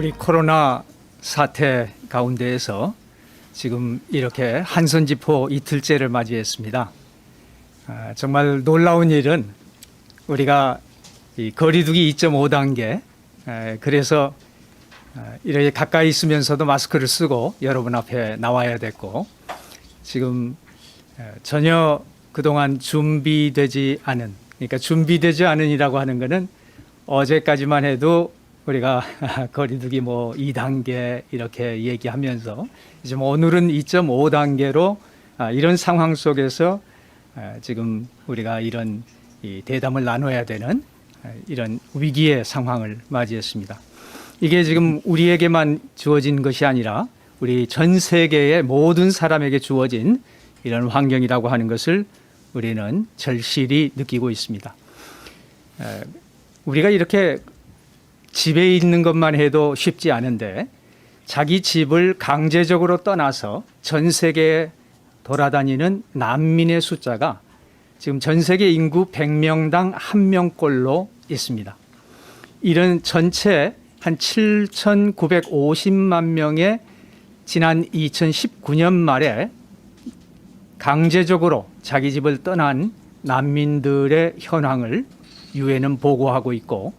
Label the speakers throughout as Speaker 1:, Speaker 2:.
Speaker 1: 이 코로나 사태 가운데에서 지금 이렇게 한선지포 이틀째를 맞이했습니다. 정말 놀라운 일은 우리가 이 거리두기 2.5단계, 그래서 이렇게 가까이 있으면서도 마스크를 쓰고 여러분 앞에 나와야 됐고, 지금 전혀 그동안 준비되지 않은, 그러니까 준비되지 않은이라고 하는 것은 어제까지만 해도 우리가 거리두기 2단계 이렇게 얘기하면서 이제 오늘은 2.5단계로 이런 상황 속에서 지금 우리가 이런 이 대담을 나눠야 되는 이런 위기의 상황을 맞이했습니다. 이게 지금 우리에게만 주어진 것이 아니라 우리 전 세계의 모든 사람에게 주어진 이런 환경이라고 하는 것을 우리는 절실히 느끼고 있습니다. 우리가 이렇게 집에 있는 것만 해도 쉽지 않은데 자기 집을 강제적으로 떠나서 전 세계에 돌아다니는 난민의 숫자가 지금 전 세계 인구 100명당 1명꼴로 있습니다. 이런 전체 한 7,950만 명의 지난 2019년 말에 강제적으로 자기 집을 떠난 난민들의 현황을 유엔은 보고하고 있고,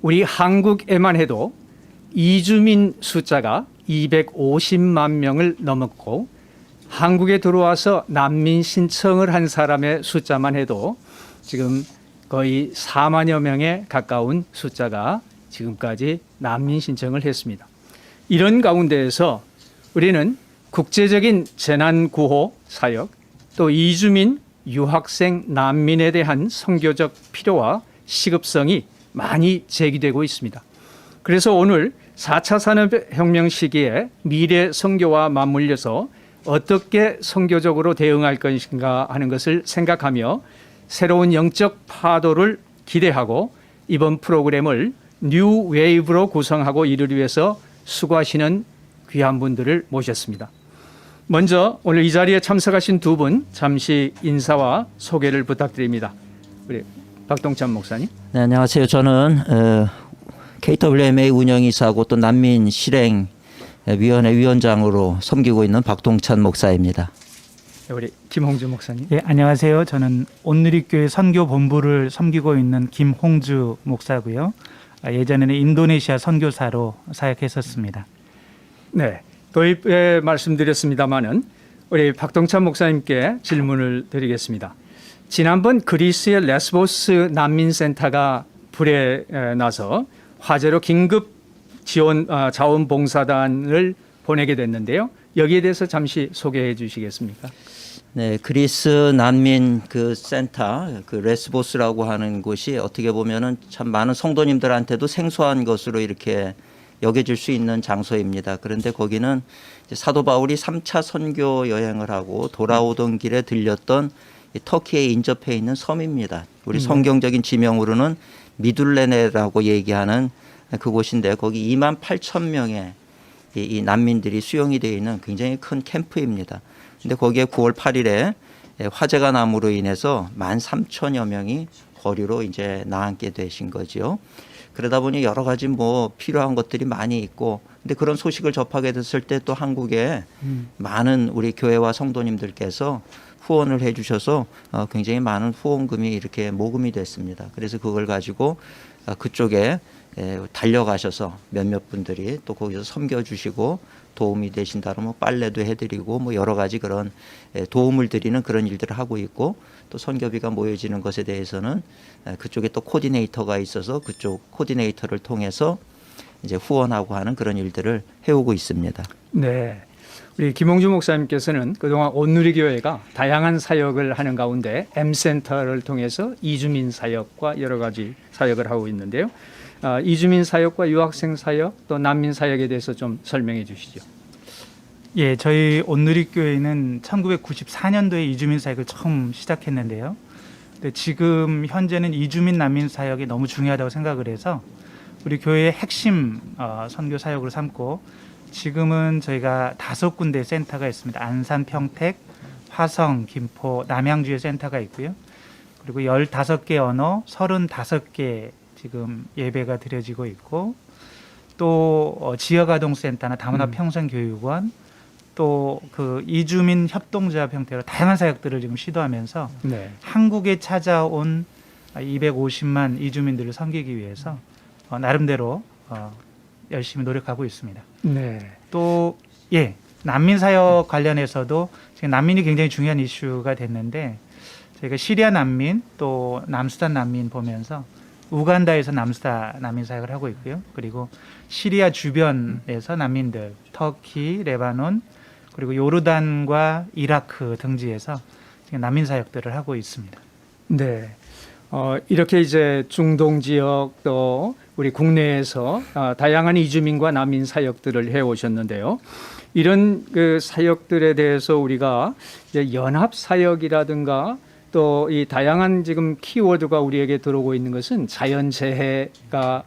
Speaker 1: 우리 한국에만 해도 이주민 숫자가 250만 명을 넘었고, 한국에 들어와서 난민 신청을 한 사람의 숫자만 해도 지금 거의 4만여 명에 가까운 숫자가 지금까지 난민 신청을 했습니다. 이런 가운데에서 우리는 국제적인 재난구호 사역, 또 이주민, 유학생, 난민에 대한 선교적 필요와 시급성이 많이 제기되고 있습니다. 그래서 오늘 4차 산업혁명 시기에 미래 선교와 맞물려서 어떻게 선교적으로 대응할 것인가 하는 것을 생각하며 새로운 영적 파도를 기대하고 이번 프로그램을 뉴 웨이브로 구성하고 이를 위해서 수고하시는 귀한 분들을 모셨습니다. 먼저 오늘 이 자리에 참석하신 두 분 잠시 인사와 소개를 부탁드립니다. 우리 박동찬 목사님.
Speaker 2: 네, 안녕하세요. 저는 KWMA 운영이사고 또 난민 실행위원회 위원장으로 섬기고 있는 박동찬 목사입니다.
Speaker 1: 우리 김홍주 목사님.
Speaker 3: 예, 안녕하세요. 저는 온누리교회 선교본부를 섬기고 있는 김홍주 목사고요. 예전에는 인도네시아 선교사로 사역했었습니다.
Speaker 1: 네, 도입에 말씀드렸습니다마는 우리 박동찬 목사님께 질문을 드리겠습니다. 지난번 그리스의 레스보스 난민센터가 불에 나서 화재로 긴급 지원 자원봉사단을 보내게 됐는데요. 여기에 대해서 잠시 소개해 주시겠습니까?
Speaker 2: 네, 그리스 난민 그 센터, 그 레스보스라고 하는 곳이 어떻게 보면은 참 많은 성도님들한테도 생소한 것으로 이렇게 여겨질 수 있는 장소입니다. 그런데 거기는 이제 사도 바울이 3차 선교 여행을 하고 돌아오던 길에 들렸던 터키에 인접해 있는 섬입니다. 우리 성경적인 지명으로는 미둘레네라고 얘기하는 그곳인데 거기 28,000명의 이 난민들이 수용이 되어 있는 굉장히 큰 캠프입니다. 근데 거기에 9월 8일에 화재가 남으로 인해서 13,000여 명이 거리로 이제 나앉게 되신 거죠. 그러다 보니 여러 가지 필요한 것들이 많이 있고, 근데 그런 소식을 접하게 됐을 때 또 한국에 많은 우리 교회와 성도님들께서 후원을 해 주셔서 굉장히 많은 후원금이 이렇게 모금이 됐습니다. 그래서 그걸 가지고 그쪽에 달려가셔서 몇몇 분들이 또 거기서 섬겨주시고 도움이 되신다면 빨래도 해드리고 여러 가지 그런 도움을 드리는 그런 일들을 하고 있고, 또 선교비가 모여지는 것에 대해서는 그쪽에 또 코디네이터가 있어서 그쪽 코디네이터를 통해서 이제 후원하고 하는 그런 일들을 해오고 있습니다.
Speaker 1: 네, 우리 김홍주 목사님께서는 그동안 온누리교회가 다양한 사역을 하는 가운데 M센터를 통해서 이주민 사역과 여러 가지 사역을 하고 있는데요. 이주민 사역과 유학생 사역 또 난민 사역에 대해서 좀 설명해 주시죠.
Speaker 3: 예, 저희 온누리교회는 1994년도에 이주민 사역을 처음 시작했는데요. 근데 지금 현재는 이주민 난민 사역이 너무 중요하다고 생각을 해서 우리 교회의 핵심 선교 사역으로 삼고, 지금은 저희가 5군데 센터가 있습니다. 안산, 평택, 화성, 김포, 남양주에 센터가 있고요. 그리고 15개 언어, 35개 지금 예배가 드려지고 있고, 또 지역아동센터나 다문화 평생교육원 또 그 이주민 협동조합 형태로 다양한 사역들을 지금 시도하면서
Speaker 1: 네.
Speaker 3: 한국에 찾아온 250만 이주민들을 섬기기 위해서 나름대로 열심히 노력하고 있습니다.
Speaker 1: 네.
Speaker 3: 또 난민 사역 관련해서도 지금 난민이 굉장히 중요한 이슈가 됐는데 저희가 시리아 난민 또 남수단 난민 보면서 우간다에서 남수단 난민 사역을 하고 있고요. 그리고 시리아 주변에서 난민들 터키, 레바논 그리고 요르단과 이라크 등지에서 지금 난민 사역들을 하고 있습니다.
Speaker 1: 네. 이렇게 이제 중동 지역 또 우리 국내에서 다양한 이주민과 난민 사역들을 해 오셨는데요. 이런 그 사역들에 대해서 우리가 이제 연합 사역이라든가 또 이 다양한 지금 키워드가 우리에게 들어오고 있는 것은 자연 재해가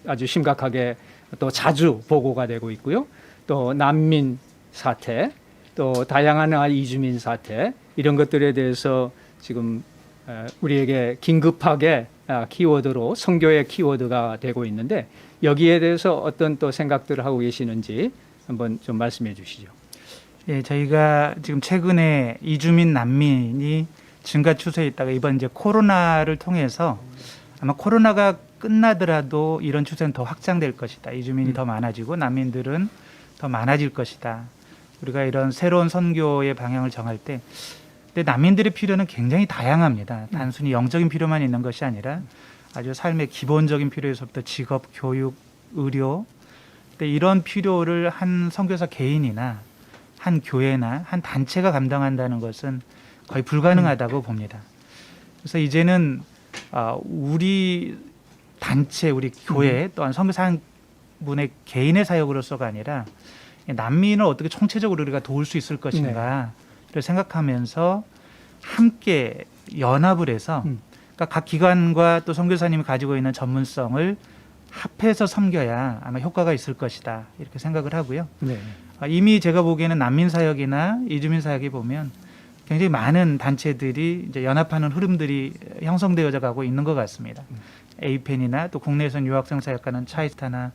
Speaker 1: 아주 심각하게 또 자주 보고가 되고 있고요. 또 난민 사태, 또 다양한 이주민 사태 이런 것들에 대해서 지금 우리에게 긴급하게 키워드로 선교의 키워드가 되고 있는데 여기에 대해서 어떤 또 생각들을 하고 계시는지 한번 좀 말씀해 주시죠.
Speaker 3: 예, 저희가 지금 최근에 이주민 난민이 증가 추세에 있다가 이번 이제 코로나를 통해서 아마 코로나가 끝나더라도 이런 추세는 더 확장될 것이다. 이주민이 더 많아지고 난민들은 더 많아질 것이다. 우리가 이런 새로운 선교의 방향을 정할 때 근데 난민들의 필요는 굉장히 다양합니다. 단순히 영적인 필요만 있는 것이 아니라 아주 삶의 기본적인 필요에서부터 직업, 교육, 의료 근데 이런 필요를 한 선교사 개인이나 한 교회나 한 단체가 감당한다는 것은 거의 불가능하다고 봅니다. 그래서 이제는 우리 단체, 우리 교회 또한 선교사 한 분의 개인의 사역으로서가 아니라 난민을 어떻게 총체적으로 우리가 도울 수 있을 것인가를 생각하면서 함께 연합을 해서 그러니까 각 기관과 또 선교사님이 가지고 있는 전문성을 합해서 섬겨야 아마 효과가 있을 것이다 이렇게 생각을 하고요.
Speaker 1: 네.
Speaker 3: 이미 제가 보기에는 난민 사역이나 이주민 사역에 보면 굉장히 많은 단체들이 이제 연합하는 흐름들이 형성되어져 가고 있는 것 같습니다. 에이펜이나 또 국내에서는 유학생 사역하는 차이스타나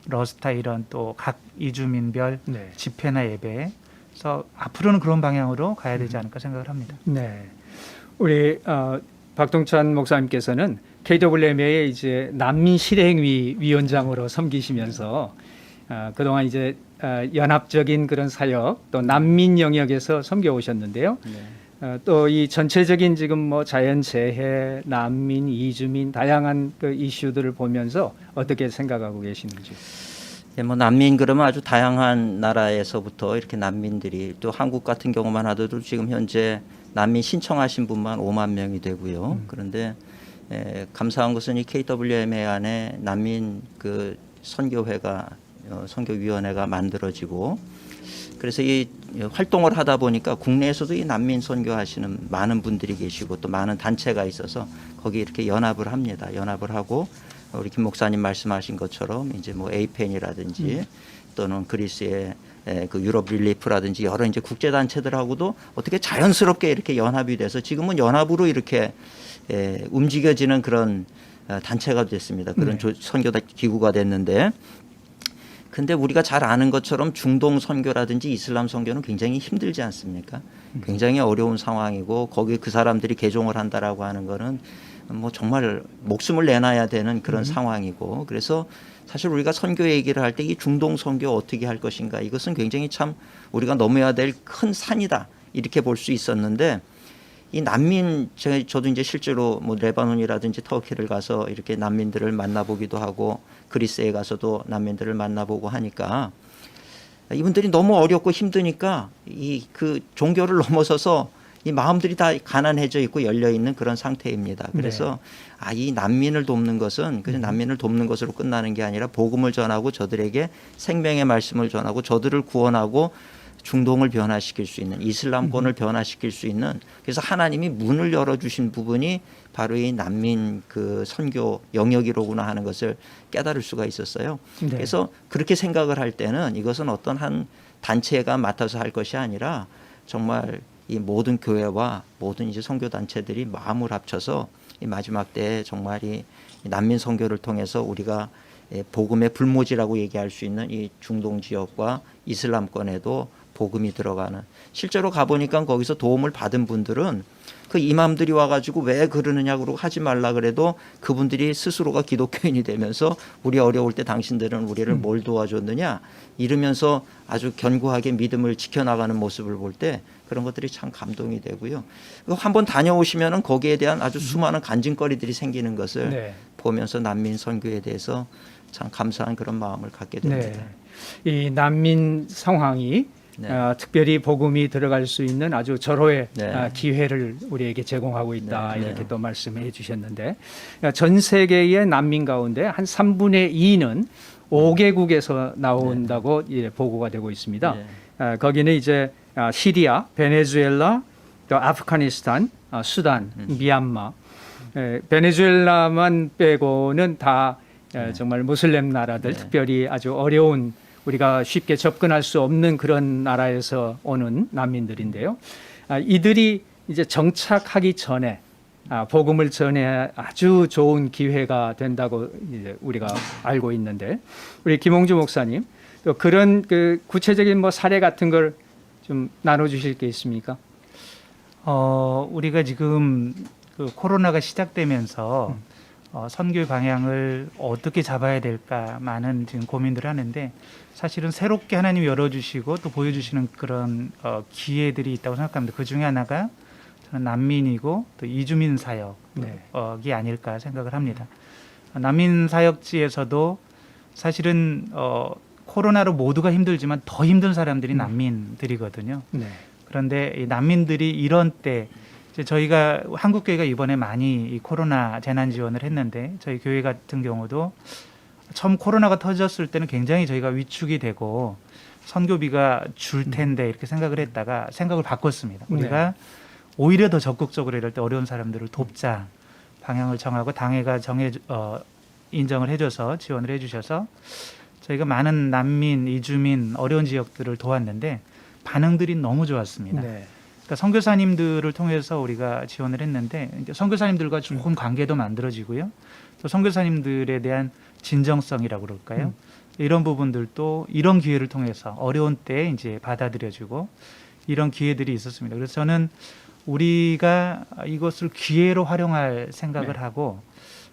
Speaker 3: 러스타 이런 또 각 이주민별
Speaker 1: 네.
Speaker 3: 집회나 예배 그래서 앞으로는 그런 방향으로 가야 되지 않을까 생각을 합니다.
Speaker 1: 네. 우리 박동찬 목사님께서는 KWMA의 이제 난민 실행위 위원장으로 섬기시면서 그동안 이제 연합적인 그런 사역 또 난민 영역에서 섬겨 오셨는데요. 또 이 전체적인 지금 뭐 자연재해, 난민, 이주민 다양한 그 이슈들을 보면서 어떻게 생각하고 계시는지.
Speaker 2: 예, 뭐 난민 그러면 아주 다양한 나라에서부터 이렇게 난민들이 또 한국 같은 경우만 하더라도 지금 현재 난민 신청하신 분만 5만 명이 되고요. 그런데 감사한 것은 이 KWMA 안에 난민 그 선교회가 선교위원회가 만들어지고 그래서 이 활동을 하다 보니까 국내에서도 이 난민 선교하시는 많은 분들이 계시고 또 많은 단체가 있어서 거기 이렇게 연합을 합니다. 연합을 하고 우리 김 목사님 말씀하신 것처럼 이제 뭐 에이펜이라든지 또는 그리스의 그 유럽 릴리프라든지 여러 이제 국제 단체들하고도 어떻게 자연스럽게 이렇게 연합이 돼서 지금은 연합으로 이렇게 움직여지는 그런 단체가 됐습니다. 그런 선교 기구가 됐는데 근데 우리가 잘 아는 것처럼 중동 선교라든지 이슬람 선교는 굉장히 힘들지 않습니까? 굉장히 어려운 상황이고 거기에 그 사람들이 개종을 한다라고 하는 거는 뭐 정말 목숨을 내놔야 되는 그런 상황이고 그래서 사실 우리가 선교 얘기를 할 때 이 중동 선교 어떻게 할 것인가 이것은 굉장히 참 우리가 넘어야 될 큰 산이다 이렇게 볼 수 있었는데 이 난민 저도 이제 실제로 뭐 레바논이라든지 터키를 가서 이렇게 난민들을 만나보기도 하고 그리스에 가서도 난민들을 만나보고 하니까 이분들이 너무 어렵고 힘드니까 이 그 종교를 넘어서서 이 마음들이 다 가난해져 있고 열려 있는 그런 상태입니다. 그래서 이 난민을 돕는 것은 그냥 난민을 돕는 것으로 끝나는 게 아니라 복음을 전하고 저들에게 생명의 말씀을 전하고 저들을 구원하고 중동을 변화시킬 수 있는 이슬람권을 변화시킬 수 있는 그래서 하나님이 문을 열어주신 부분이 바로 이 난민 그 선교 영역이로구나 하는 것을 깨달을 수가 있었어요.
Speaker 1: 네.
Speaker 2: 그래서 그렇게 생각을 할 때는 이것은 어떤 한 단체가 맡아서 할 것이 아니라 정말 이 모든 교회와 모든 이제 선교 단체들이 마음을 합쳐서 이 마지막 때에 정말 이 난민 선교를 통해서 우리가 복음의 불모지라고 얘기할 수 있는 이 중동 지역과 이슬람권에도 복음이 들어가는, 실제로 가보니까 거기서 도움을 받은 분들은 그 이맘들이 와가지고 왜 그러느냐고 하지 말라 그래도 그분들이 스스로가 기독교인이 되면서 우리 어려울 때 당신들은 우리를 뭘 도와줬느냐 이러면서 아주 견고하게 믿음을 지켜나가는 모습을 볼 때 그런 것들이 참 감동이 되고요. 한번 다녀오시면은 거기에 대한 아주 수많은 간증거리들이 생기는 것을
Speaker 1: 네.
Speaker 2: 보면서 난민 선교에 대해서 참 감사한 그런 마음을 갖게 됩니다.
Speaker 1: 이 난민 상황이
Speaker 2: 네.
Speaker 1: 특별히 복음이 들어갈 수 있는 아주 절호의
Speaker 2: 네.
Speaker 1: 기회를 우리에게 제공하고 있다.
Speaker 2: 네.
Speaker 1: 이렇게
Speaker 2: 네.
Speaker 1: 또 말씀해 주셨는데 전 세계의 난민 가운데 한 3분의 2는 5개국에서 나온다고 보고가 되고 있습니다.
Speaker 2: 네.
Speaker 1: 거기는 이제 시리아, 베네수엘라, 또 아프가니스탄, 수단, 미얀마, 베네수엘라만 빼고는 다 정말 무슬림 나라들,
Speaker 2: 네.
Speaker 1: 특별히 아주 어려운 우리가 쉽게 접근할 수 없는 그런 나라에서 오는 난민들인데요. 이들이 이제 정착하기 전에 복음을 전해 아주 좋은 기회가 된다고 이제 우리가 알고 있는데, 우리 김홍주 목사님 또 그런 그 구체적인 뭐 사례 같은 걸 좀 나눠주실 게 있습니까?
Speaker 3: 우리가 지금 그 코로나가 시작되면서 선교의 방향을 어떻게 잡아야 될까 많은 지금 고민들을 하는데, 사실은 새롭게 하나님이 열어주시고 또 보여주시는 그런 기회들이 있다고 생각합니다. 그 중에 하나가 저는 난민이고 또 이주민 사역이 아닐까 생각을 합니다. 난민 사역지에서도 사실은 코로나로 모두가 힘들지만 더 힘든 사람들이 난민들이거든요.
Speaker 1: 네.
Speaker 3: 그런데 이 난민들이 이런 때 이제 저희가 한국교회가 이번에 많이 이 코로나 재난 지원을 했는데, 저희 교회 같은 경우도 처음 코로나가 터졌을 때는 굉장히 저희가 위축이 되고 선교비가 줄 텐데 이렇게 생각을 했다가 생각을 바꿨습니다. 우리가 오히려 더 적극적으로 이럴 때 어려운 사람들을 돕자 방향을 정하고 당회가 인정을 해줘서 지원을 해주셔서 저희가 많은 난민, 이주민, 어려운 지역들을 도왔는데 반응들이 너무 좋았습니다.
Speaker 1: 네.
Speaker 3: 그러니까 선교사님들을 통해서 우리가 지원을 했는데 선교사님들과 좋은 관계도 만들어지고요. 또 선교사님들에 대한 진정성이라고 그럴까요? 이런 부분들도 이런 기회를 통해서 어려운 때 이제 받아들여지고 이런 기회들이 있었습니다. 그래서 저는 우리가 이것을 기회로 활용할 생각을 하고,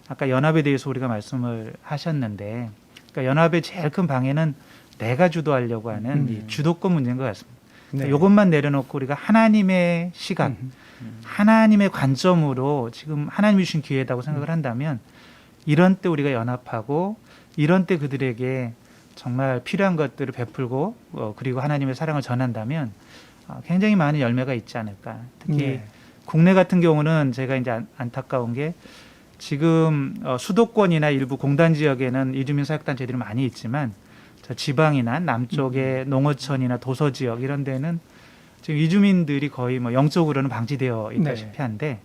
Speaker 3: 아까 연합에 대해서 우리가 말씀을 하셨는데, 그러니까 연합의 제일 큰 방해는 내가 주도하려고 하는 이 주도권 문제인 것 같습니다.
Speaker 1: 네.
Speaker 3: 이것만 내려놓고 우리가 하나님의 시각, 하나님의 관점으로 지금 하나님이 주신 기회다고 생각을 한다면, 이런 때 우리가 연합하고 이런 때 그들에게 정말 필요한 것들을 베풀고 그리고 하나님의 사랑을 전한다면 굉장히 많은 열매가 있지 않을까. 특히 국내 같은 경우는 제가 이제 안타까운 게 지금 수도권이나 일부 공단 지역에는 이주민 사역단체들이 많이 있지만 저 지방이나 남쪽의 농어촌이나 도서 지역 이런 데는 지금 이주민들이 거의 뭐 영적으로는 방치되어 있다시피 한데,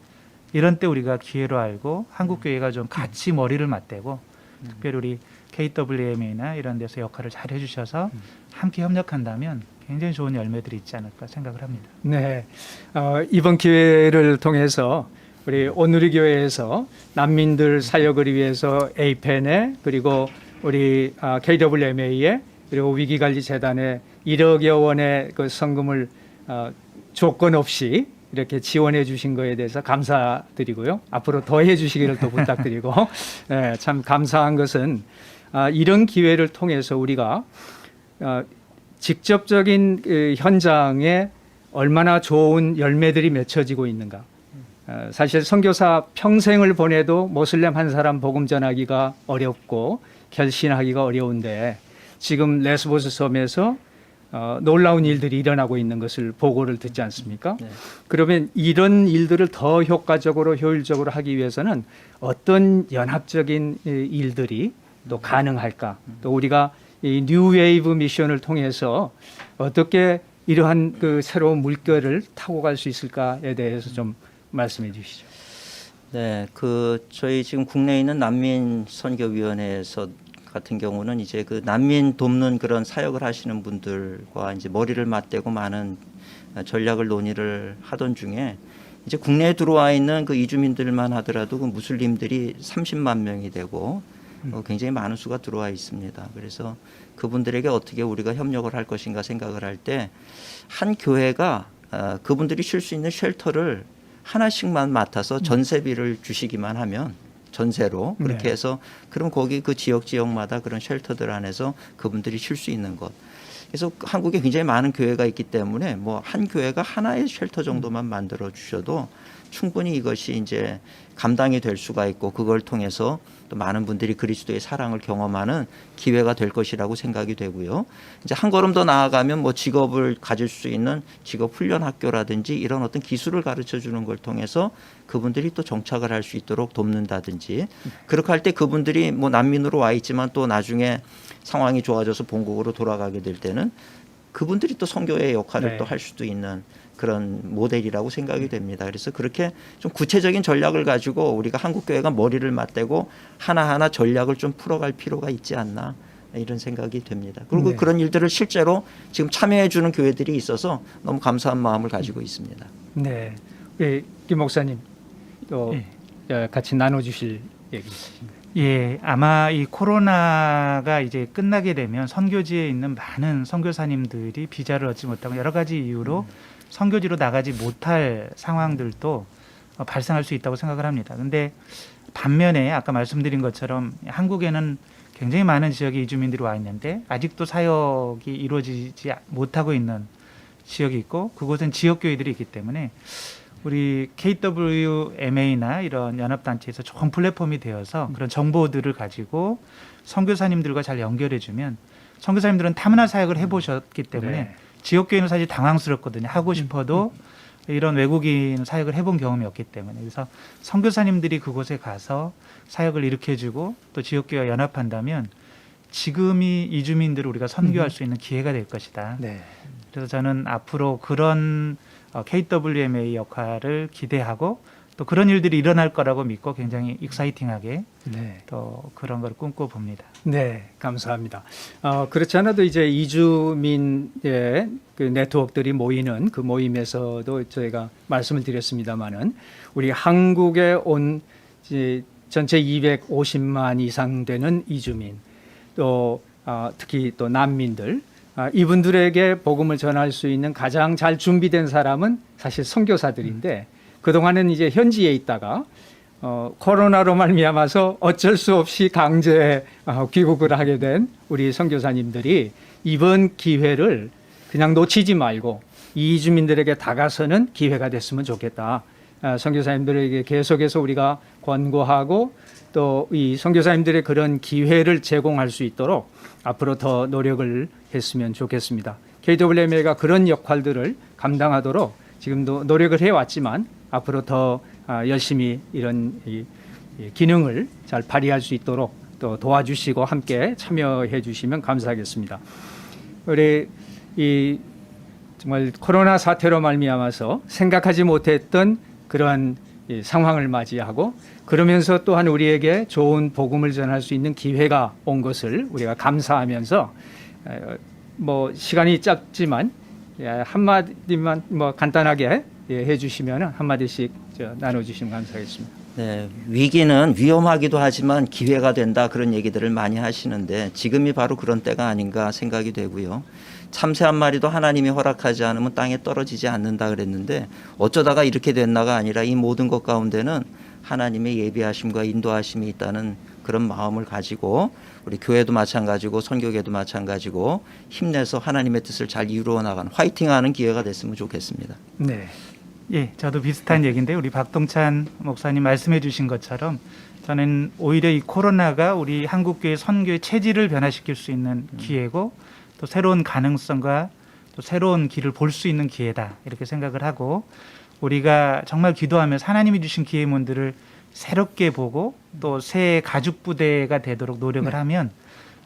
Speaker 3: 이런 때 우리가 기회로 알고 한국교회가 좀 같이 머리를 맞대고 특별히 우리 KWMA나 이런 데서 역할을 잘 해주셔서 함께 협력한다면 굉장히 좋은 열매들이 있지 않을까 생각을 합니다.
Speaker 1: 네. 이번 기회를 통해서 우리 온누리 교회에서 난민들 사역을 위해서 에이펜에 그리고 우리 KWMA에 그리고 위기관리재단에 1억여 원의 그 성금을 조건 없이 이렇게 지원해 주신 거에 대해서 감사드리고요. 앞으로 더 해 주시기를 또 부탁드리고 네, 참 감사한 것은 이런 기회를 통해서 우리가 직접적인 그 현장에 얼마나 좋은 열매들이 맺혀지고 있는가. 사실 선교사 평생을 보내도 모슬렘 한 사람 복음 전하기가 어렵고 결신하기가 어려운데, 지금 레스보스 섬에서 놀라운 일들이 일어나고 있는 것을 보고를 듣지 않습니까?
Speaker 2: 네.
Speaker 1: 그러면 이런 일들을 더 효과적으로 효율적으로 하기 위해서는 어떤 연합적인 일들이 또 가능할까? 또 우리가 이 뉴웨이브 미션을 통해서 어떻게 이러한 그 새로운 물결을 타고 갈 수 있을까에 대해서 좀 말씀해 주시죠.
Speaker 2: 네, 저희 지금 국내에 있는 난민 선교위원회에서 같은 경우는 이제 그 난민 돕는 그런 사역을 하시는 분들과 이제 머리를 맞대고 많은 전략을 논의를 하던 중에, 이제 국내에 들어와 있는 그 이주민들만 하더라도 그 무슬림들이 30만 명이 되고 굉장히 많은 수가 들어와 있습니다. 그래서 그분들에게 어떻게 우리가 협력을 할 것인가 생각을 할 때 한 교회가 그분들이 쉴 수 있는 쉘터를 하나씩만 맡아서 전세비를 주시기만 하면 전세로 그렇게
Speaker 1: 네.
Speaker 2: 해서 그럼 거기 그 지역마다 그런 쉘터들 안에서 그분들이 쉴 수 있는 것. 그래서 한국에 굉장히 많은 교회가 있기 때문에 뭐 한 교회가 하나의 쉘터 정도만 만들어 주셔도 충분히 이것이 이제 감당이 될 수가 있고 그걸 통해서 또 많은 분들이 그리스도의 사랑을 경험하는 기회가 될 것이라고 생각이 되고요. 이제 한 걸음 더 나아가면 뭐 직업을 가질 수 있는 직업 훈련 학교라든지 이런 어떤 기술을 가르쳐 주는 걸 통해서 그분들이 또 정착을 할 수 있도록 돕는다든지 그렇게 할 때 그분들이 뭐 난민으로 와 있지만 또 나중에 상황이 좋아져서 본국으로 돌아가게 될 때는 그분들이 또 선교의 역할을
Speaker 1: 네.
Speaker 2: 또 할 수도 있는 그런 모델이라고 생각이 됩니다. 그래서 그렇게 좀 구체적인 전략을 가지고 우리가 한국교회가 머리를 맞대고 하나하나 전략을 좀 풀어갈 필요가 있지 않나 이런 생각이 됩니다. 그리고
Speaker 1: 네.
Speaker 2: 그런 일들을 실제로 지금 참여해 주는 교회들이 있어서 너무 감사한 마음을 가지고 있습니다.
Speaker 1: 네. 우리 김 목사님 또 같이 나눠주실 얘기 있으신가요?
Speaker 3: 예, 아마 이 코로나가 이제 끝나게 되면 선교지에 있는 많은 선교사님들이 비자를 얻지 못하고 여러 가지 이유로 선교지로 나가지 못할 상황들도 발생할 수 있다고 생각을 합니다. 근데 반면에 아까 말씀드린 것처럼 한국에는 굉장히 많은 지역에 이주민들이 와 있는데 아직도 사역이 이루어지지 못하고 있는 지역이 있고 그곳은 지역교회들이 있기 때문에 우리 KWMA나 이런 연합단체에서 좋은 플랫폼이 되어서 그런 정보들을 가지고 선교사님들과 잘 연결해주면 선교사님들은 타문화 사역을 해보셨기 때문에
Speaker 1: 네.
Speaker 3: 지역교회는 사실 당황스럽거든요. 하고 싶어도 이런 외국인 사역을 해본 경험이 없기 때문에 그래서 선교사님들이 그곳에 가서 사역을 일으켜주고 또 지역교회와 연합한다면 지금이 이주민들을 우리가 선교할 수 있는 기회가 될 것이다.
Speaker 1: 네.
Speaker 3: 그래서 저는 앞으로 그런 KWMA 역할을 기대하고 또 그런 일들이 일어날 거라고 믿고 굉장히 익사이팅하게
Speaker 1: 네.
Speaker 3: 또 그런 걸 꿈꿔봅니다.
Speaker 1: 네, 감사합니다. 그렇지 않아도 이제 이주민의 그 네트워크들이 모이는 그 모임에서도 저희가 말씀을 드렸습니다마는 우리 한국에 온 이제 전체 250만 이상 되는 이주민 또 특히 또 난민들 이분들에게 복음을 전할 수 있는 가장 잘 준비된 사람은 사실 선교사들인데 그동안은 이제 현지에 있다가 코로나로 말미암아서 어쩔 수 없이 강제 귀국을 하게 된 우리 선교사님들이 이번 기회를 그냥 놓치지 말고 이주민들에게 다가서는 기회가 됐으면 좋겠다. 선교사님들에게 계속해서 우리가 권고하고 또 이 선교사님들의 그런 기회를 제공할 수 있도록 앞으로 더 노력을 했으면 좋겠습니다. KWMA가 그런 역할들을 감당하도록 지금도 노력을 해왔지만 앞으로 더 열심히 이런 이 기능을 잘 발휘할 수 있도록 또 도와주시고 함께 참여해 주시면 감사하겠습니다. 우리 이 정말 코로나 사태로 말미암아서 생각하지 못했던 그러한 이 상황을 맞이하고 그러면서 또한 우리에게 좋은 복음을 전할 수 있는 기회가 온 것을 우리가 감사하면서 뭐 시간이 짧지만 한마디만 뭐 간단하게 해주시면 한마디씩 나눠주시면 감사하겠습니다.
Speaker 2: 네, 위기는 위험하기도 하지만 기회가 된다 그런 얘기들을 많이 하시는데 지금이 바로 그런 때가 아닌가 생각이 되고요. 참새 한 마리도 하나님이 허락하지 않으면 땅에 떨어지지 않는다 그랬는데 어쩌다가 이렇게 됐나가 아니라 이 모든 것 가운데는 하나님의 예비하심과 인도하심이 있다는 그런 마음을 가지고 우리 교회도 마찬가지고 선교계도 마찬가지고 힘내서 하나님의 뜻을 잘 이루어 나가는 화이팅하는 기회가 됐으면 좋겠습니다.
Speaker 1: 네.
Speaker 3: 예, 저도 비슷한 얘기인데 우리 박동찬 목사님 말씀해 주신 것처럼 저는 오히려 이 코로나가 우리 한국교회 선교의 체질을 변화시킬 수 있는 기회고 또 새로운 가능성과 또 새로운 길을 볼 수 있는 기회다 이렇게 생각을 하고 우리가 정말 기도하면서 하나님이 주신 기회의 문들을 새롭게 보고 또 새 가죽 부대가 되도록 노력을 하면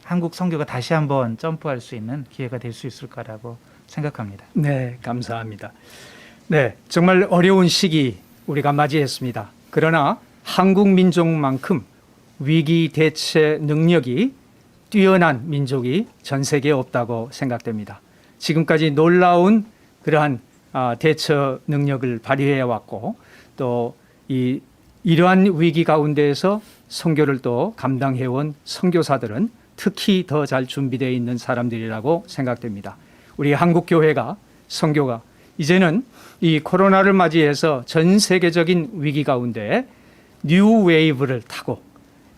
Speaker 3: 한국 선교가 다시 한번 점프할 수 있는 기회가 될 수 있을 거라고 생각합니다.
Speaker 1: 네, 감사합니다. 네, 정말 어려운 시기 우리가 맞이했습니다. 그러나 한국 민족만큼 위기 대처 능력이 뛰어난 민족이 전 세계에 없다고 생각됩니다. 지금까지 놀라운 그러한 대처 능력을 발휘해 왔고 또 이 이러한 위기 가운데에서 선교를 또 감당해온 선교사들은 특히 더 잘 준비되어 있는 사람들이라고 생각됩니다. 우리 한국 교회가 선교가 이제는 이 코로나를 맞이해서 전 세계적인 위기 가운데 뉴 웨이브를 타고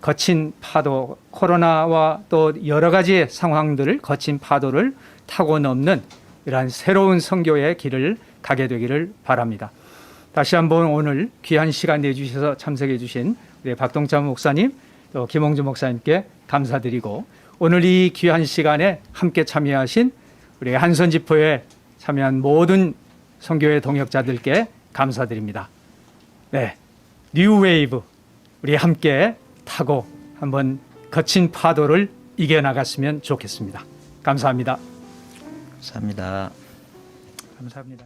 Speaker 1: 거친 파도, 코로나와 또 여러 가지의 상황들을 거친 파도를 타고 넘는 이러한 새로운 선교의 길을 가게 되기를 바랍니다. 다시 한번 오늘 귀한 시간 내주셔서 참석해 주신 우리 박동찬 목사님 또 김홍주 목사님께 감사드리고 오늘 이 귀한 시간에 함께 참여하신 우리 한선지포에 참여한 모든 선교의 동역자들께 감사드립니다. 네, 뉴 웨이브 우리 함께 타고 한번 거친 파도를 이겨나갔으면 좋겠습니다. 감사합니다.
Speaker 2: 감사합니다.
Speaker 3: 감사합니다.